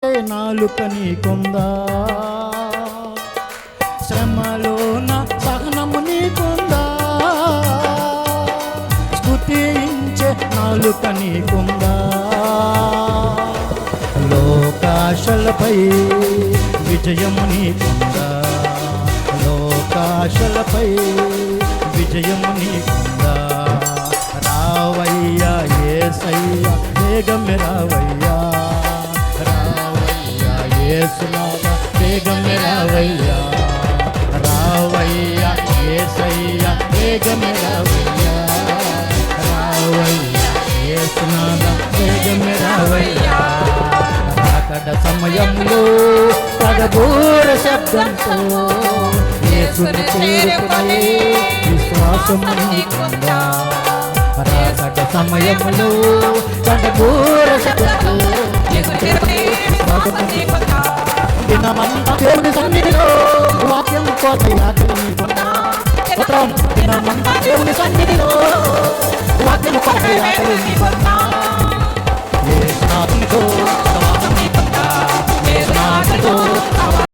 నాలుక నీకుందా, శ్రమలోన సహనము నీకుందా, స్తుతించే నాలుక నీకుందా, లోకాశలపై విజయము నీకుందా, లోకాశలపై విజయము నీకుందా. రావయ్యా యేసయ్యా వేగమే రావయ్యా, రావయ్యా యేసునాథా వేగమే రావయ్యా, రావయ్యా యేసయ్యా వేగమే రావయ్యా, రావయ్యా యేసునాథా వేగమే రావయ్యా. రాకడ సమయంలో పడబోర శబ్దంతో యేసుని చేరుకొని విశ్వాసము నీకుందా, రాకడ సమయంలో పడబోర శబ్దంతో దినమంతా దేవుని సన్నిధిలో వాక్యం కోసం ఆకలికుందా, దినమంతా దేవుని సన్నిధిలో వాక్యం కోసం ఆకలికుందా.